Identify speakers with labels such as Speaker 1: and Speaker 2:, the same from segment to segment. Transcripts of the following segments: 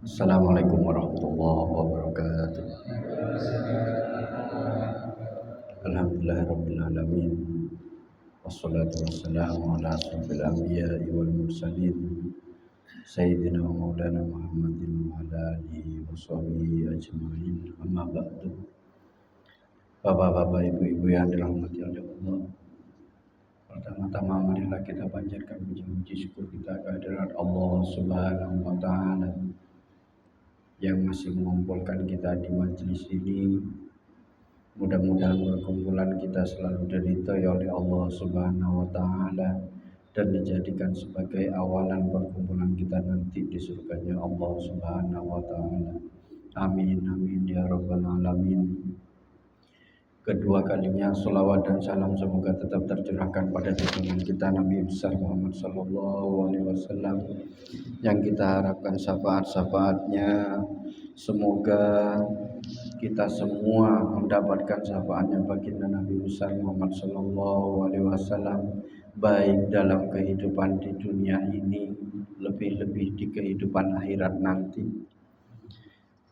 Speaker 1: Assalamualaikum warahmatullahi wabarakatuh. Alhamdulillahirabbil alamin. Wassalatu wassalamu ala asyrofil anbiya'i wal mursalin sayyidina wa maulana Muhammadin wa ala alihi washabihi ajmain. Amma ba'du. Bapak-bapak, ibu-ibu yang dirahmati oleh Allah, pertama-tama marilah kita panjatkan puji syukur kita kehadirat Allah Subhanahu wa taala yang masih mengumpulkan kita di majelis ini. Mudah-mudahan perkumpulan kita selalu diridhai oleh Allah Subhanahu wa taala dan dijadikan sebagai awalan perkumpulan kita nanti di surganya Allah Subhanahu wa taala. Amin amin ya rabbal alamin. Kedua kalinya salawat dan salam semoga tetap tercurahkan pada junjungan kita Nabi besar Muhammad sallallahu alaihi wasallam yang kita harapkan syafaat-syafaatnya. Semoga kita semua mendapatkan syafaatnya baginda Nabi besar Muhammad sallallahu alaihi wasallam, baik dalam kehidupan di dunia ini, lebih-lebih di kehidupan akhirat nanti.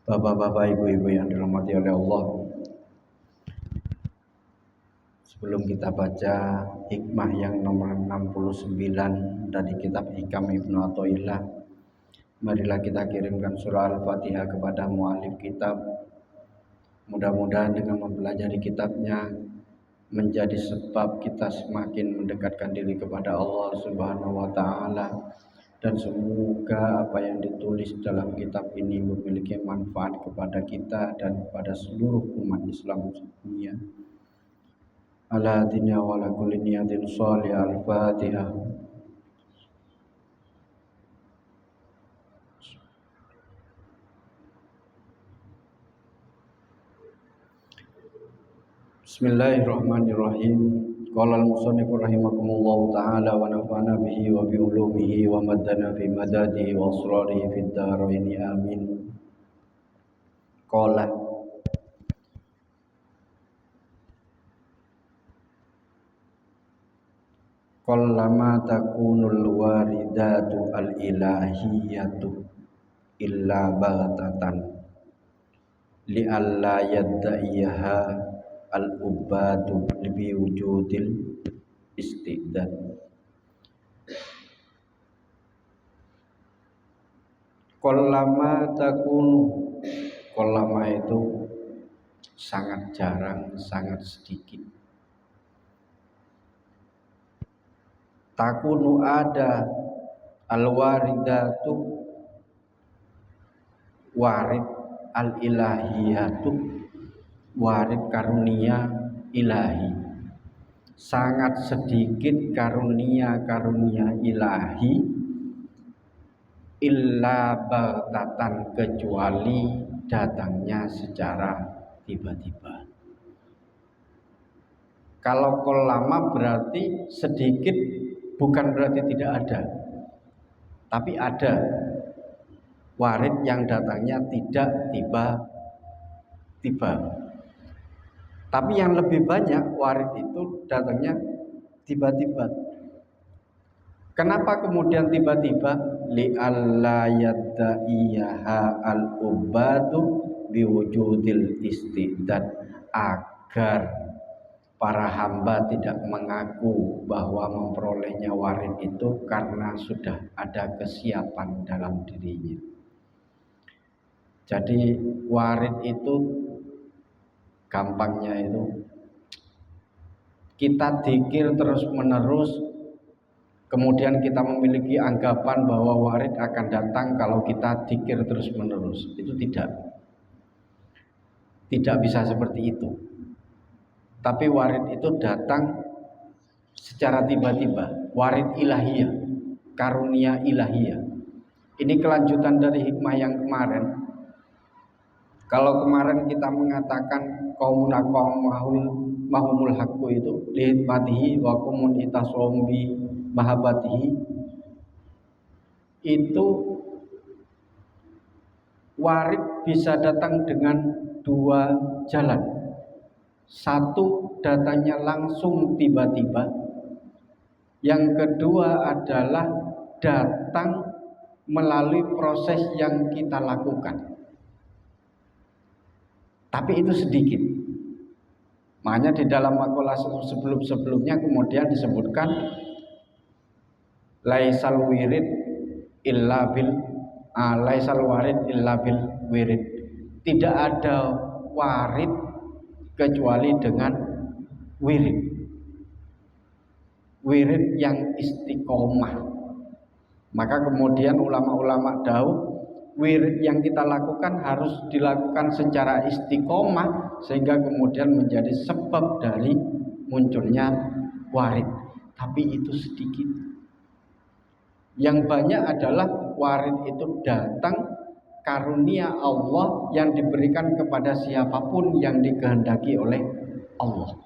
Speaker 1: Bapak-bapak, ibu-ibu yang dirahmati oleh Allah, sebelum kita baca hikmah yang nomor 69 dari kitab Hikam Ibnu Athaillah, marilah kita kirimkan surah Al-Fatihah kepada mu'alif kitab. Mudah-mudahan dengan mempelajari kitabnya menjadi sebab kita semakin mendekatkan diri kepada Allah Subhanahu wa taala, dan semoga apa yang ditulis dalam kitab ini memiliki manfaat kepada kita dan kepada seluruh umat Islam dunia. Ala dunya wa ala kulli niyatin shalih. Al-Fatihah. Bismillahirrahmanirrahim. Qala al-musannif rahimakumullahu ta'ala wa nafa'ana bihi wa bi ulumihi wa maddana fi madadihi wa asrarihi fid dharain amin. Qallama takunul waridatu al-ilahiyatu illa baghtatan li'alla yadda'iyaha al-ubadu bi wujudil istidad. Qallama takunu, qallama itu sangat jarang, sangat sedikit. Takunu ada, al-waridatu warid, al-ilahiyatu warid karunia ilahi. Sangat sedikit karunia-karunia ilahi, illa baghtatan, kecuali datangnya secara tiba-tiba. Kalau lama berarti sedikit, bukan berarti tidak ada, tapi ada warid yang datangnya tidak tiba-tiba. Tapi yang lebih banyak warid itu datangnya tiba-tiba. Kenapa kemudian tiba-tiba? Li'alla yadda'iyaha al-ubadu biwujudil istidad, agar para hamba tidak mengaku bahwa memperolehnya warid itu karena sudah ada kesiapan dalam dirinya. Jadi warid itu gampangnya itu kita dzikir terus menerus, kemudian kita memiliki anggapan bahwa warid akan datang kalau kita dzikir terus menerus. Itu tidak bisa seperti itu. Tapi warid itu datang secara tiba-tiba, warid ilahiyah, karunia ilahiyah. Ini kelanjutan dari hikmah yang kemarin. Kalau kemarin kita mengatakan qaumuna mahumul haqqu itu lihikmatihi wa kumun itasombi mahabatihi, itu warid bisa datang dengan dua jalan. Satu, datangnya langsung tiba-tiba. Yang kedua adalah datang melalui proses yang kita lakukan. Tapi itu sedikit. Makanya di dalam makalah sebelum-sebelumnya kemudian disebutkan laisal wirid illa bil laisal warid illa bil wirid. Tidak ada warid kecuali dengan wirid. Wirid yang istiqomah. Maka kemudian ulama-ulama dahulu wirid yang kita lakukan harus dilakukan secara istiqomah sehingga kemudian menjadi sebab dari munculnya warid. Tapi itu sedikit. Yang banyak adalah warid itu datang karunia Allah yang diberikan kepada siapapun yang dikehendaki oleh Allah.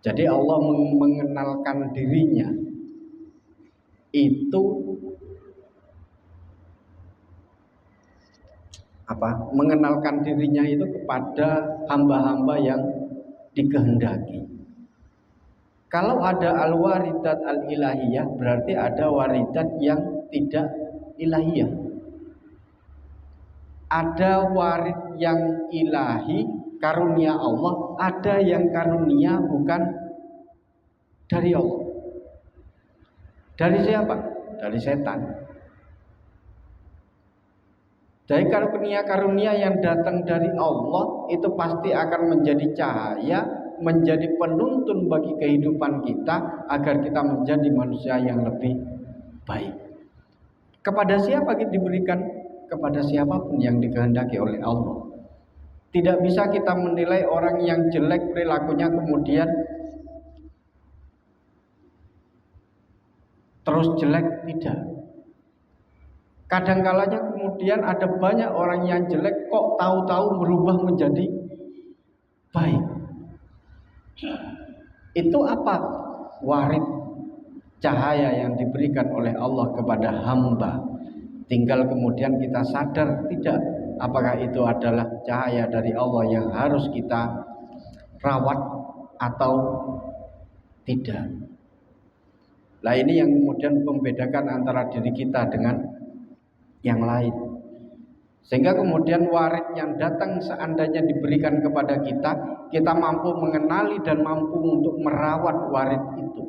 Speaker 1: Jadi Allah mengenalkan dirinya itu mengenalkan dirinya itu kepada hamba-hamba yang dikehendaki. Kalau ada al-waridat al-ilahiyah berarti ada waridat yang tidak ilahiyah. Ada warid yang ilahi karunia Allah, ada yang karunia bukan dari Allah. Dari siapa? Dari setan. Jadi karunia yang datang dari Allah itu pasti akan menjadi cahaya, menjadi penuntun bagi kehidupan kita agar kita menjadi manusia yang lebih baik. Kepada siapa kita diberikan? Kepada siapapun yang dikehendaki oleh Allah. Tidak bisa kita menilai orang yang jelek perilakunya kemudian terus jelek, tidak. Kadang-kalanya kemudian ada banyak orang yang jelek kok tahu-tahu berubah menjadi baik. Itu apa? Warid cahaya yang diberikan oleh Allah kepada hamba. Tinggal kemudian kita sadar tidak apakah itu adalah cahaya dari Allah yang harus kita rawat atau tidak. Nah ini yang kemudian membedakan antara diri kita dengan yang lain. Sehingga kemudian warid yang datang seandainya diberikan kepada kita, kita mampu mengenali dan mampu untuk merawat warid itu.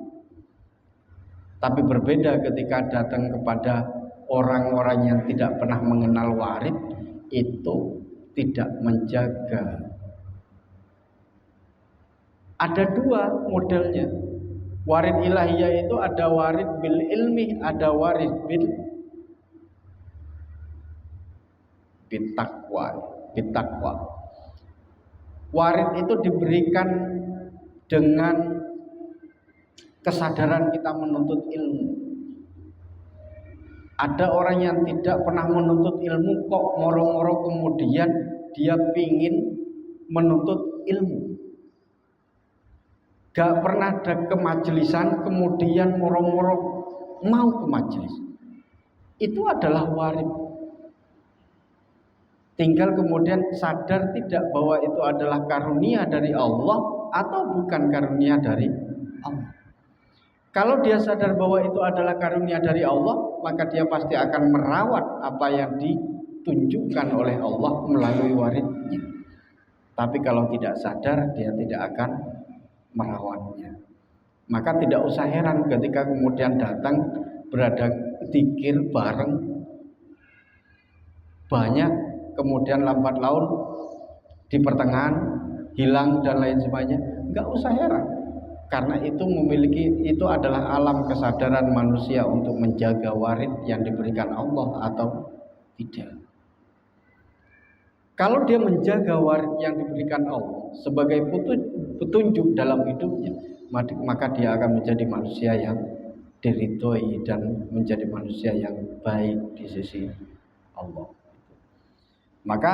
Speaker 1: Tapi berbeda ketika datang kepada orang-orang yang tidak pernah mengenal warid, itu tidak menjaga. Ada dua modelnya. Warid ilahiyah itu ada warid bil ilmi, ada warid bil bitakwa. Warid itu diberikan dengan kesadaran kita menuntut ilmu. Ada orang yang tidak pernah menuntut ilmu kok moro-moro kemudian dia pingin menuntut ilmu. Gak pernah ada ke majelisan kemudian moro-moro mau ke majelis. Itu adalah warid. Tinggal kemudian sadar tidak bahwa itu adalah karunia dari Allah atau bukan karunia dari Allah. Kalau dia sadar bahwa itu adalah karunia dari Allah, maka dia pasti akan merawat apa yang ditunjukkan oleh Allah melalui waridnya. Tapi kalau tidak sadar, dia tidak akan merawatnya. Maka tidak usah heran ketika kemudian datang berada zikir bareng banyak, kemudian lambat laun di pertengahan hilang dan lain sebagainya. Enggak usah heran, karena itu adalah alam kesadaran manusia untuk menjaga warid yang diberikan Allah atau tidak. Kalau dia menjaga warid yang diberikan Allah sebagai petunjuk dalam hidupnya, maka dia akan menjadi manusia yang diridhoi dan menjadi manusia yang baik di sisi Allah. Maka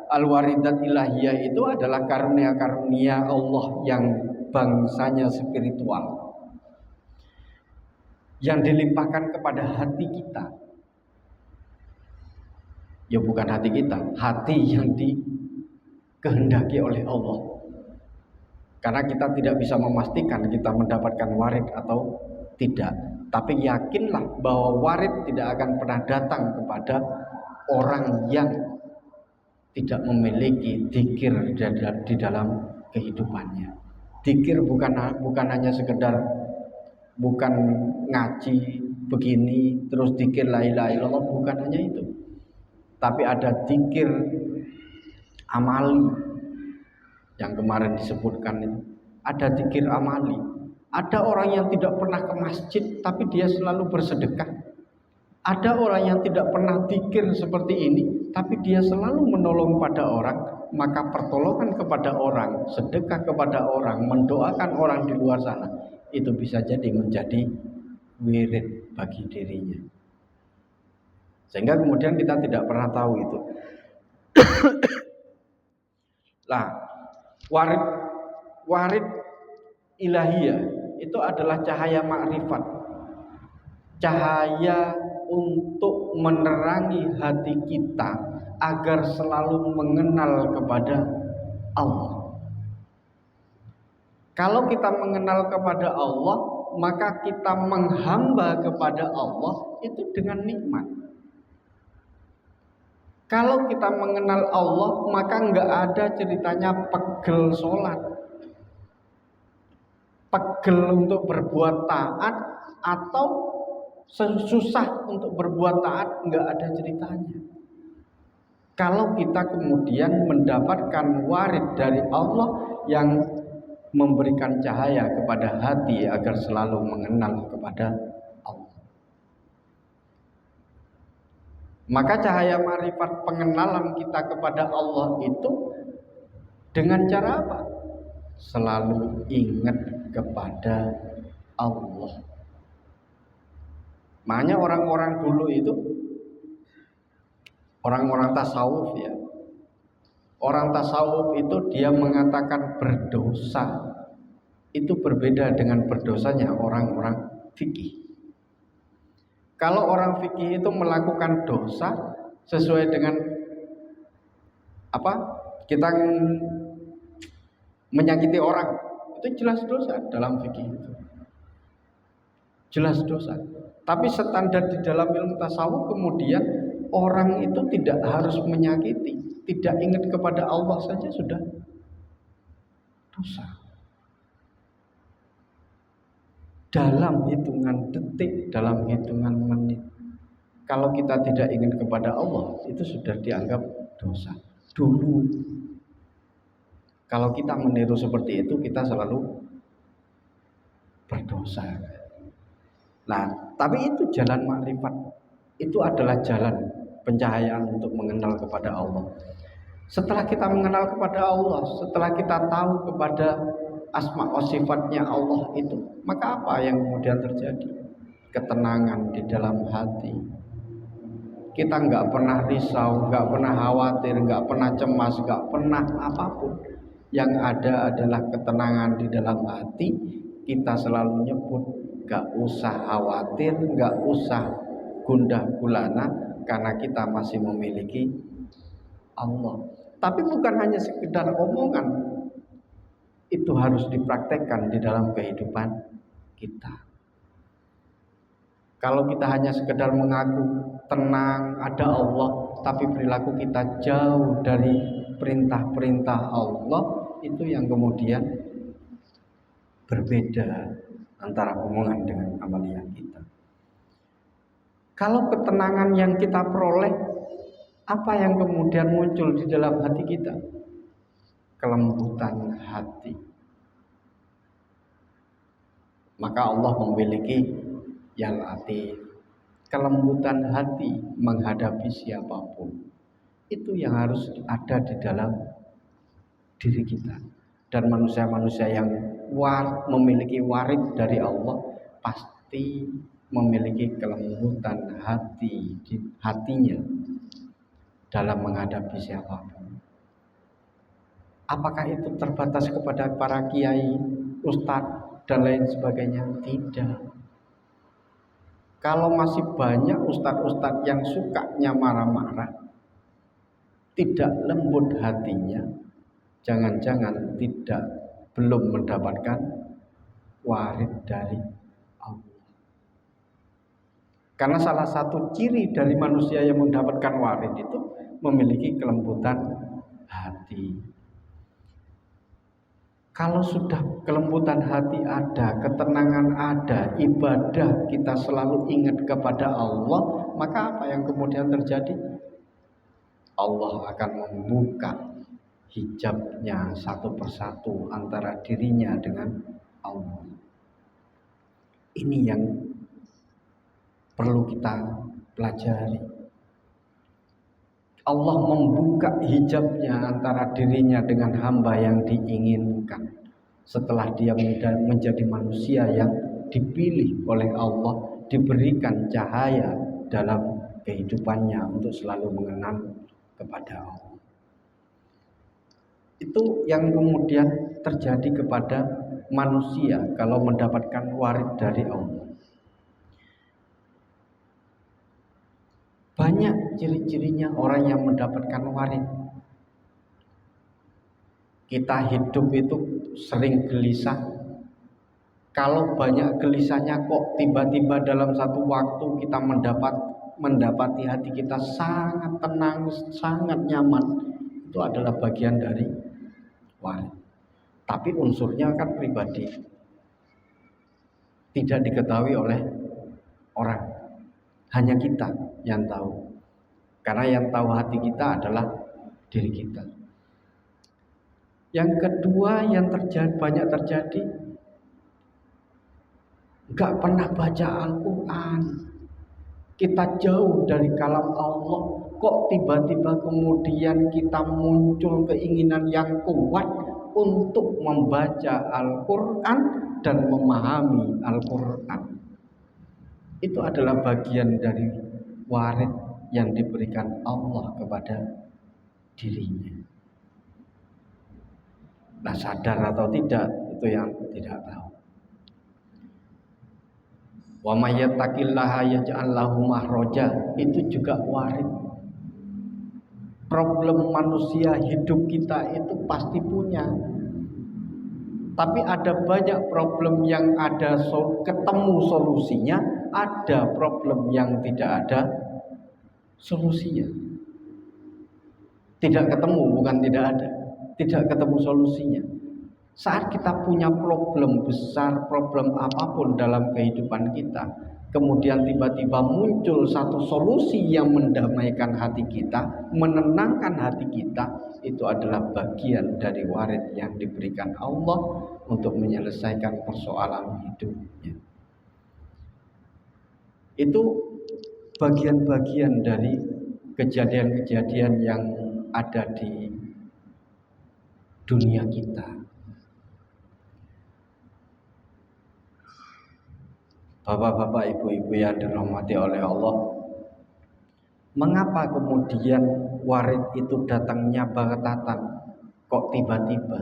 Speaker 1: al-waridat ilahiyah itu adalah karunia-karunia Allah yang bangsanya spiritual, yang dilimpahkan kepada hati kita. Ya bukan hati kita, hati yang dikehendaki oleh Allah. Karena kita tidak bisa memastikan kita mendapatkan warid atau tidak. Tapi yakinlah bahwa warid tidak akan pernah datang kepada orang yang tidak memiliki dzikir di dalam kehidupannya. Dzikir bukan hanya sekedar, bukan ngaji begini terus dzikir la ilaha illallah, bukan hanya itu. Tapi ada dzikir amali yang kemarin disebutkan itu. Ada dzikir amali. Ada orang yang tidak pernah ke masjid tapi dia selalu bersedekah. Ada orang yang tidak pernah dzikir seperti ini tapi dia selalu menolong pada orang. Maka pertolongan kepada orang, sedekah kepada orang, mendoakan orang di luar sana, itu bisa jadi menjadi wirid bagi dirinya. Sehingga kemudian kita tidak pernah tahu itu. Lah, warid ilahiyah itu adalah cahaya makrifat, cahaya untuk menerangi hati kita agar selalu mengenal kepada Allah. Kalau kita mengenal kepada Allah, maka kita menghamba kepada Allah itu dengan nikmat. Kalau kita mengenal Allah, maka nggak ada ceritanya pegel sholat, pegel untuk berbuat taat, atau susah untuk berbuat taat, nggak ada ceritanya. Kalau kita kemudian mendapatkan warid dari Allah yang memberikan cahaya kepada hati agar selalu mengenal kepada Allah. Maka cahaya marifat pengenalan kita kepada Allah itu dengan cara apa? Selalu ingat kepada Allah. Makanya orang-orang dulu itu, orang-orang tasawuf ya. Orang tasawuf itu dia mengatakan berdosa itu berbeda dengan berdosanya orang-orang fikih. Kalau orang fikih itu melakukan dosa sesuai dengan apa? Kita menyakiti orang, itu jelas dosa dalam fikih itu. Jelas dosa. Tapi standar di dalam ilmu tasawuf kemudian orang itu tidak harus menyakiti, tidak ingat kepada Allah saja sudah dosa. Dalam hitungan detik, dalam hitungan menit, kalau kita tidak ingin kepada Allah, itu sudah dianggap dosa. Dulu, kalau kita meniru seperti itu, kita selalu berdosa. Nah, tapi itu jalan makrifat. Itu adalah jalan pencahayaan untuk mengenal kepada Allah. Setelah kita mengenal kepada Allah, setelah kita tahu kepada asma wa sifatnya Allah itu, maka apa yang kemudian terjadi? Ketenangan di dalam hati. Kita nggak pernah risau, nggak pernah khawatir, nggak pernah cemas, nggak pernah apapun. Yang ada adalah ketenangan di dalam hati. Kita selalu nyebut, nggak usah khawatir, nggak usah gundah gulana, karena kita masih memiliki Allah. Tapi bukan hanya sekedar omongan, itu harus dipraktekkan di dalam kehidupan kita. Kalau kita hanya sekedar mengaku tenang ada Allah, tapi perilaku kita jauh dari perintah-perintah Allah, itu yang kemudian berbeda antara omongan dengan amalia kita. Kalau ketenangan yang kita peroleh, apa yang kemudian muncul di dalam hati kita? Kelembutan hati. Maka Allah memiliki yang latif, kelembutan hati menghadapi siapapun. Itu yang harus ada di dalam diri kita. Dan manusia-manusia yang memiliki warid dari Allah pasti memiliki kelembutan hati di hatinya dalam menghadapi siapapun. Apakah itu terbatas kepada para kiai, ustadz dan lain sebagainya? Tidak. Kalau masih banyak ustadz-ustadz yang sukanya marah-marah, tidak lembut hatinya, jangan-jangan belum mendapatkan warid dari Allah. Karena salah satu ciri dari manusia yang mendapatkan warid itu memiliki kelembutan hati. Kalau sudah kelembutan hati ada, ketenangan ada, ibadah kita selalu ingat kepada Allah, maka apa yang kemudian terjadi? Allah akan membuka hijabnya satu persatu antara dirinya dengan Allah. Ini yang perlu kita pelajari. Allah membuka hijabnya antara dirinya dengan hamba yang diinginkan. Setelah dia menjadi manusia yang dipilih oleh Allah, diberikan cahaya dalam kehidupannya untuk selalu mengenal kepada Allah. Itu yang kemudian terjadi kepada manusia kalau mendapatkan warid dari Allah. Banyak ciri-cirinya orang yang mendapatkan warid. Kita hidup itu sering gelisah. Kalau banyak gelisahnya kok tiba-tiba dalam satu waktu kita mendapati hati kita sangat tenang, sangat nyaman. Itu adalah bagian dari warid. Tapi unsurnya kan pribadi. Tidak diketahui oleh orang. Hanya kita yang tahu. Karena yang tahu hati kita adalah diri kita. Yang kedua yang banyak terjadi, gak pernah baca Al-Quran. Kita jauh dari kalam Allah. Kok tiba-tiba kemudian kita muncul keinginan yang kuat untuk membaca Al-Quran dan memahami Al-Quran. Itu adalah bagian dari warid yang diberikan Allah kepada dirinya. Nah, sadar atau tidak itu yang tidak tahu. Wa may yattaqillaha yaj'al lahu makhraja, itu juga warid. Problem manusia hidup kita itu pasti punya. Tapi ada banyak problem yang ada ketemu solusinya, ada problem yang tidak ada solusinya. Tidak ketemu, bukan tidak ada. Tidak ketemu solusinya. Saat kita punya problem besar, problem apapun dalam kehidupan kita, kemudian tiba-tiba muncul satu solusi yang mendamaikan hati kita, menenangkan hati kita, itu adalah bagian dari warid yang diberikan Allah untuk menyelesaikan persoalan hidupnya. Itu bagian-bagian dari kejadian-kejadian yang ada di dunia kita. Bapak-bapak, ibu-ibu yang dirahmati oleh Allah, mengapa kemudian warid itu datangnya baghtatan? Kok tiba-tiba?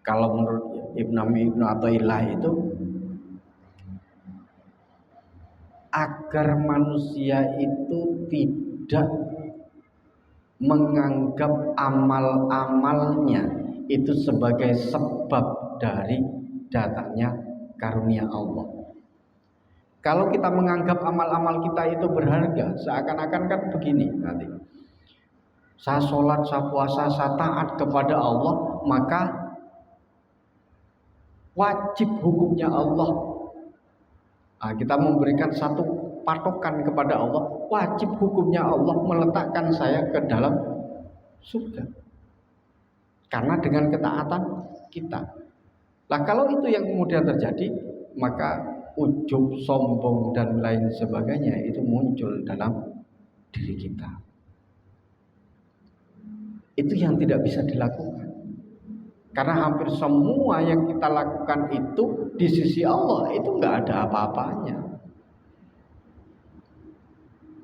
Speaker 1: Kalau menurut Ibnu Athaillah itu, agar manusia itu tidak menganggap amal-amalnya itu sebagai sebab dari datangnya karunia Allah. Kalau kita menganggap amal-amal kita itu berharga, seakan-akan kan begini nanti. Saya sholat, saya puasa, saya taat kepada Allah, maka wajib hukumnya Allah. Nah, kita memberikan satu patokan kepada Allah, wajib hukumnya Allah meletakkan saya ke dalam surga. Karena dengan ketaatan kita. Nah, kalau itu yang kemudian terjadi, maka ujub, sombong, dan lain sebagainya itu muncul dalam diri kita. Itu yang tidak bisa dilakukan. Karena hampir semua yang kita lakukan itu di sisi Allah itu nggak ada apa-apanya.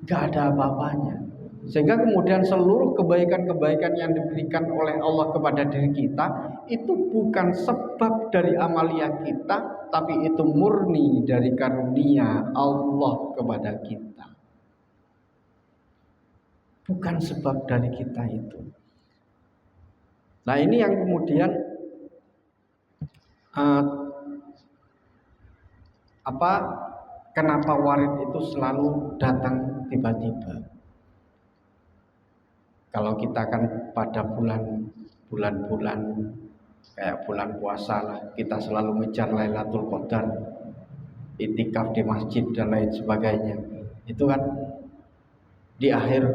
Speaker 1: Nggak ada apa-apanya. Sehingga kemudian seluruh kebaikan-kebaikan yang diberikan oleh Allah kepada diri kita itu bukan sebab dari amalia kita, tapi itu murni dari karunia Allah kepada kita. Bukan sebab dari kita itu. Nah, ini yang kemudian apa kenapa warid itu selalu datang tiba-tiba? Kalau kita kan pada bulan-bulan kayak bulan puasa lah, kita selalu ngejar Lailatul Qadar, itikaf di masjid dan lain sebagainya. Itu kan di akhir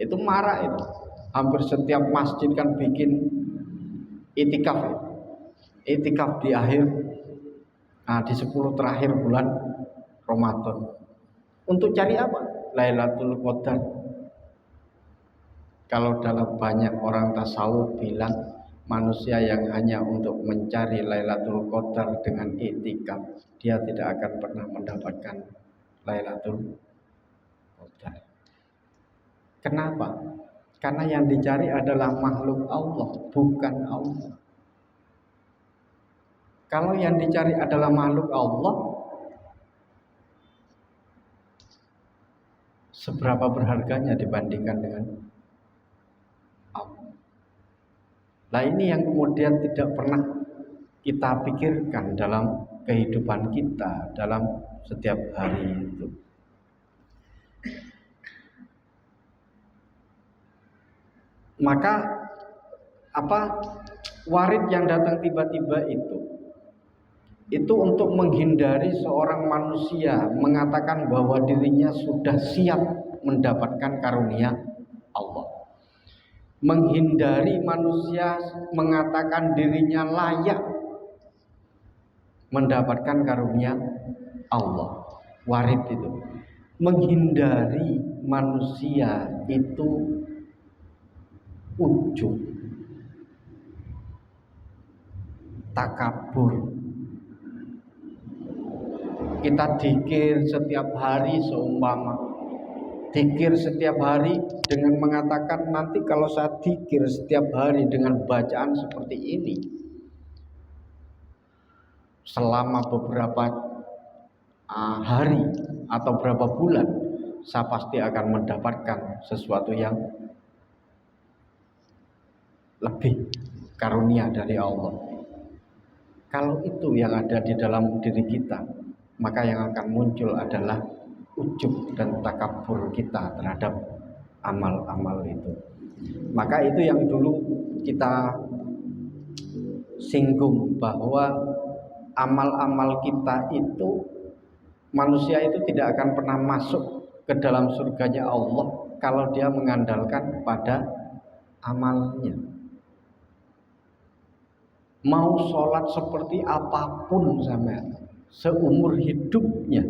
Speaker 1: itu marak itu. Hampir setiap masjid kan bikin itikaf. Itikaf di akhir di 10 terakhir bulan Ramadan. Untuk cari apa? Lailatul Qadar. Kalau dalam banyak orang tasawuf bilang manusia yang hanya untuk mencari Lailatul Qadar dengan i'tikaf, dia tidak akan pernah mendapatkan Lailatul Qadar. Kenapa? Karena yang dicari adalah makhluk Allah, bukan Allah. Kalau yang dicari adalah makhluk Allah, seberapa berharganya dibandingkan dengan Allah? Nah, ini yang kemudian tidak pernah kita pikirkan dalam kehidupan kita, dalam setiap hari itu. Maka warid yang datang tiba-tiba itu untuk menghindari seorang manusia mengatakan bahwa dirinya sudah siap mendapatkan karunia Allah. Menghindari manusia mengatakan dirinya layak mendapatkan karunia Allah. Warid itu menghindari manusia itu ujub, takabur. Kita dzikir setiap hari seumpama dzikir setiap hari dengan mengatakan nanti kalau saya dzikir setiap hari dengan bacaan seperti ini selama beberapa hari atau berapa bulan, saya pasti akan mendapatkan sesuatu yang lebih karunia dari Allah. Kalau itu yang ada di dalam diri kita, maka yang akan muncul adalah ujub dan takabur kita terhadap amal-amal itu. Maka itu yang dulu kita singgung, bahwa amal-amal kita itu, manusia itu tidak akan pernah masuk ke dalam surganya Allah kalau dia mengandalkan pada amalnya. Mau sholat seperti apapun sampean seumur hidupnya,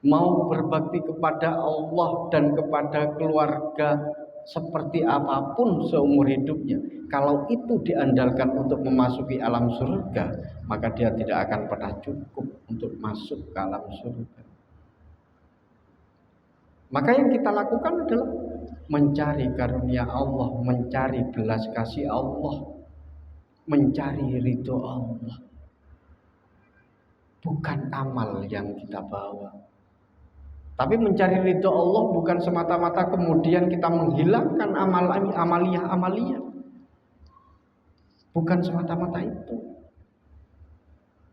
Speaker 1: mau berbakti kepada Allah dan kepada keluarga seperti apapun seumur hidupnya, kalau itu diandalkan untuk memasuki alam surga, maka dia tidak akan pernah cukup untuk masuk ke alam surga. Maka yang kita lakukan adalah mencari karunia Allah, mencari belas kasih Allah, mencari ridho Allah. Bukan amal yang kita bawa, tapi mencari ridho Allah bukan semata-mata kemudian kita menghilangkan amaliyah. Bukan semata-mata itu.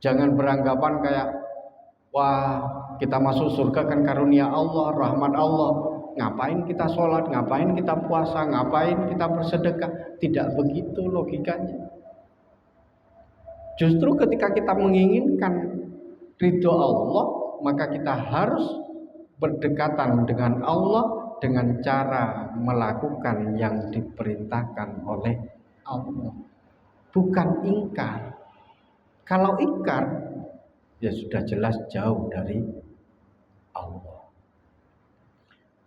Speaker 1: Jangan beranggapan kayak, wah kita masuk surga kan karunia Allah, rahmat Allah, ngapain kita sholat, ngapain kita puasa, ngapain kita bersedekah. Tidak begitu logikanya. Justru ketika kita menginginkan ridho Allah, maka kita harus berdekatan dengan Allah dengan cara melakukan yang diperintahkan oleh Allah, bukan ingkar. Kalau ingkar, ya sudah jelas jauh dari Allah.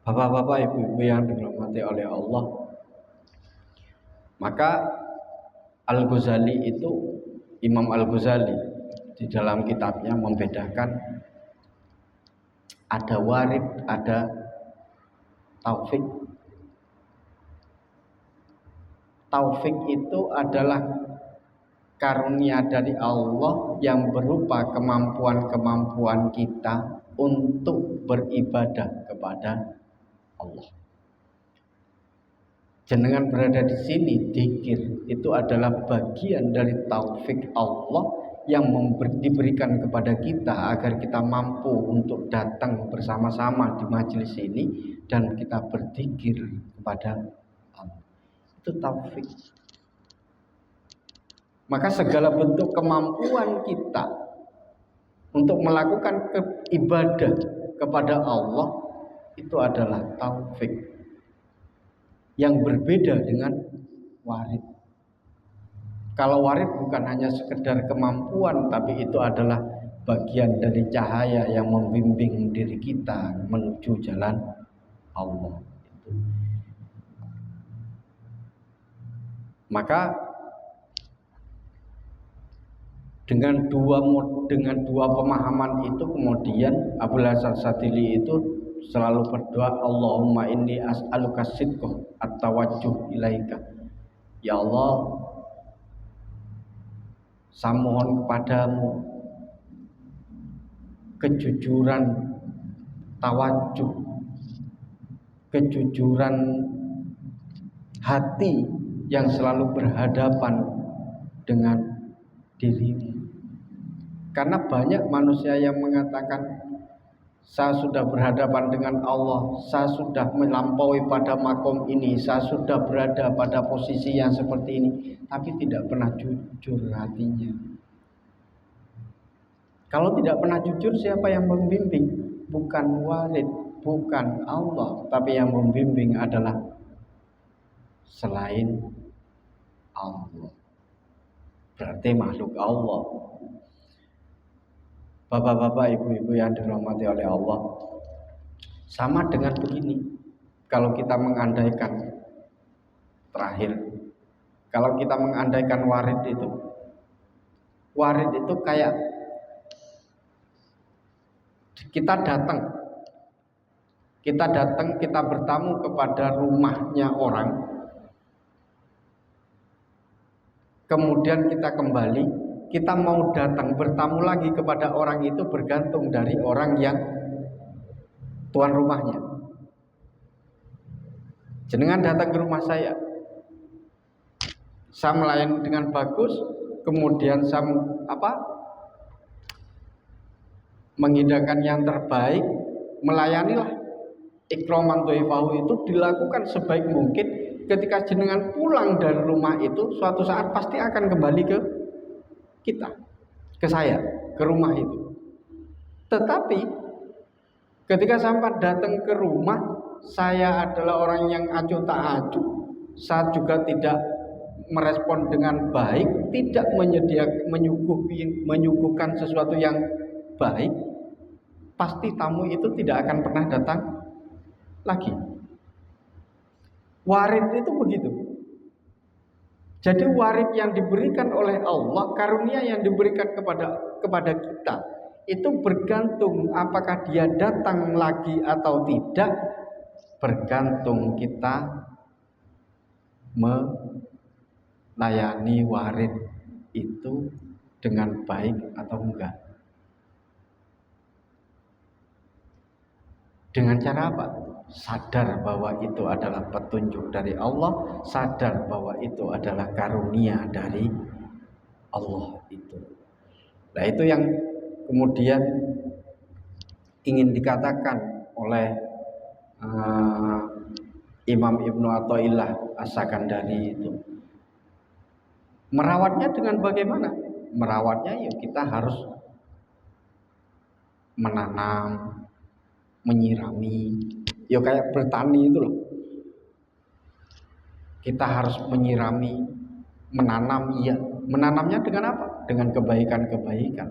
Speaker 1: Bapak-bapak, ibu-ibu yang dirahmati oleh Allah, maka Al-Ghazali itu, Imam Al-Ghazali di dalam kitabnya membedakan ada warid, ada taufik. Taufik itu adalah karunia dari Allah yang berupa kemampuan-kemampuan kita untuk beribadah kepada Allah. Jenengan berada di sini, dzikir itu adalah bagian dari taufik Allah yang diberikan kepada kita agar kita mampu untuk datang bersama-sama di majelis ini dan kita berzikir kepada Allah. Itu taufik. Maka segala bentuk kemampuan kita untuk melakukan ibadah kepada Allah itu adalah taufik yang berbeda dengan warid. Kalau warid bukan hanya sekedar kemampuan, tapi itu adalah bagian dari cahaya yang membimbing diri kita menuju jalan Allah. Maka dengan dua pemahaman itu kemudian Abul Hasan Sadili itu selalu berdoa, Allahumma inni as'aluka sidqah at-tawajjuh ilaika. Ya Allah, saya mohon kepadamu kejujuran tawajuh, kejujuran hati yang selalu berhadapan dengan dirimu. Karena banyak manusia yang mengatakan, saya sudah berhadapan dengan Allah, saya sudah melampaui pada makom ini, saya sudah berada pada posisi yang seperti ini, tapi tidak pernah jujur hatinya. Kalau tidak pernah jujur, siapa yang membimbing? Bukan warid, bukan Allah, tapi yang membimbing adalah selain Allah. Berarti makhluk Allah. Bapak-bapak, ibu-ibu yang dirahmati oleh Allah, sama dengan begini. Kalau kita mengandaikan terakhir, kalau kita mengandaikan warid itu kayak kita datang, kita bertamu kepada rumahnya orang, kemudian kita kembali. Kita mau datang bertamu lagi kepada orang itu bergantung dari orang yang tuan rumahnya. Jenengan datang ke rumah saya melayani dengan bagus, kemudian saya mengindahkan yang terbaik, melayanilah. Ikraman dhaifahu itu dilakukan sebaik mungkin. Ketika jenengan pulang dari rumah itu, suatu saat pasti akan kembali ke kita, ke saya, ke rumah itu. Tetapi ketika sampai datang ke rumah, saya adalah orang yang acuh tak acuh, saya juga tidak merespon dengan baik, tidak menyuguhkan sesuatu yang baik, pasti tamu itu tidak akan pernah datang lagi. Warid itu begitu. Jadi warid yang diberikan oleh Allah, karunia yang diberikan kepada kita, itu bergantung apakah dia datang lagi atau tidak, bergantung kita melayani warid itu dengan baik atau enggak. Dengan cara apa? Sadar bahwa itu adalah petunjuk dari Allah, sadar bahwa itu adalah karunia dari Allah itu. Nah, itu yang kemudian ingin dikatakan oleh Imam Ibnu Athaillah As-Sakandari itu. Merawatnya dengan bagaimana? Merawatnya ya kita harus menanam, menyirami, ya kayak bertani itu loh. Kita harus menyirami, menanam, iya. Menanamnya dengan apa? Dengan kebaikan-kebaikan,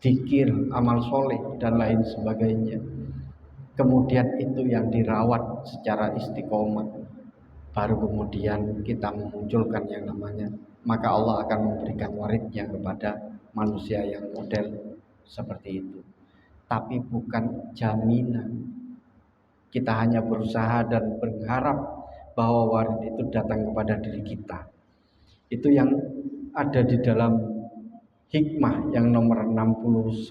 Speaker 1: zikir, amal soleh dan lain sebagainya. Kemudian itu yang dirawat secara istiqomah. Baru kemudian kita memunculkan yang namanya, maka Allah akan memberikan waridnya kepada manusia yang model seperti itu. Tapi bukan jaminan. Kita hanya berusaha dan berharap bahwa warid itu datang kepada diri kita. Itu yang ada di dalam hikmah yang nomor 69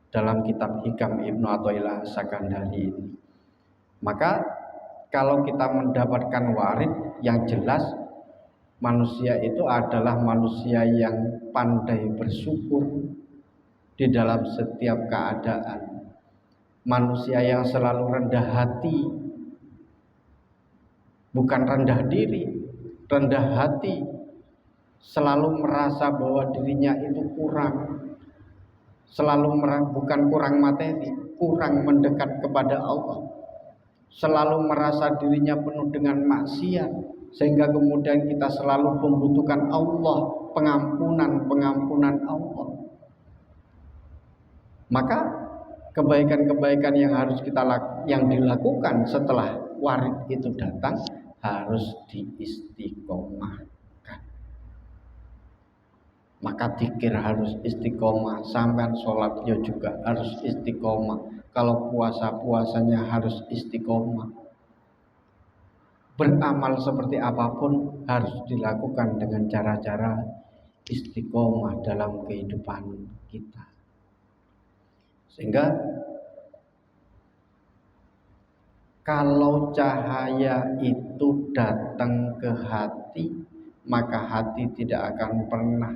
Speaker 1: dalam kitab Hikam Ibnu Athaillah Sakandari ini. Maka kalau kita mendapatkan warid yang jelas, Manusia itu adalah manusia yang pandai bersyukur di dalam setiap keadaan. Manusia yang selalu rendah hati, bukan rendah diri, rendah hati, selalu merasa bahwa dirinya itu kurang, bukan kurang materi, kurang mendekat kepada Allah, selalu merasa dirinya penuh dengan maksiat, sehingga kemudian kita selalu membutuhkan Allah, pengampunan Allah. Maka kebaikan-kebaikan yang dilakukan setelah warid itu datang harus diistiqomahkan. Maka dzikir harus istiqomah, sampai sholatnya juga harus istiqomah. Kalau puasanya harus istiqomah. Beramal seperti apapun harus dilakukan dengan cara-cara istiqomah dalam kehidupan kita. Sehingga kalau cahaya itu datang ke hati, maka hati tidak akan pernah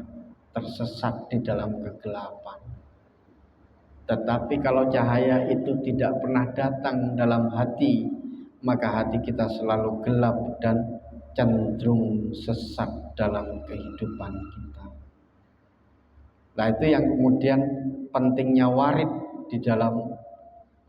Speaker 1: tersesat di dalam kegelapan. Tetapi kalau cahaya itu tidak pernah datang dalam hati, maka hati kita selalu gelap dan cenderung sesat dalam kehidupan kita. Nah, itu yang kemudian pentingnya warid di dalam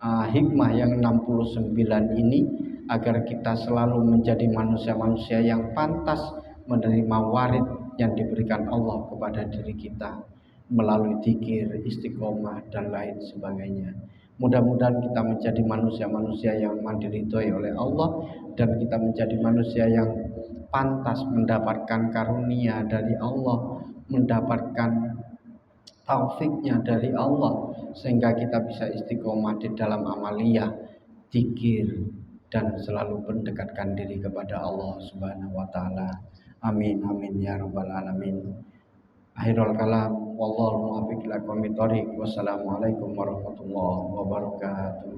Speaker 1: hikmah yang 69 ini, agar kita selalu menjadi manusia-manusia yang pantas menerima warid yang diberikan Allah kepada diri kita melalui dzikir, istiqomah dan lain sebagainya. Mudah-mudahan kita menjadi manusia-manusia yang diridhoi oleh Allah, dan kita menjadi manusia yang pantas mendapatkan karunia dari Allah, mendapatkan taufiknya dari Allah, sehingga kita bisa istiqomah di dalam amaliyah, dzikir, dan selalu mendekatkan diri kepada Allah Subhanahu wa taala. Amin amin ya rabbal alamin. Akhirul kalam, wallahu muwaffiq ila aqwamit thoriq. Wassalamualaikum warahmatullahi wabarakatuh.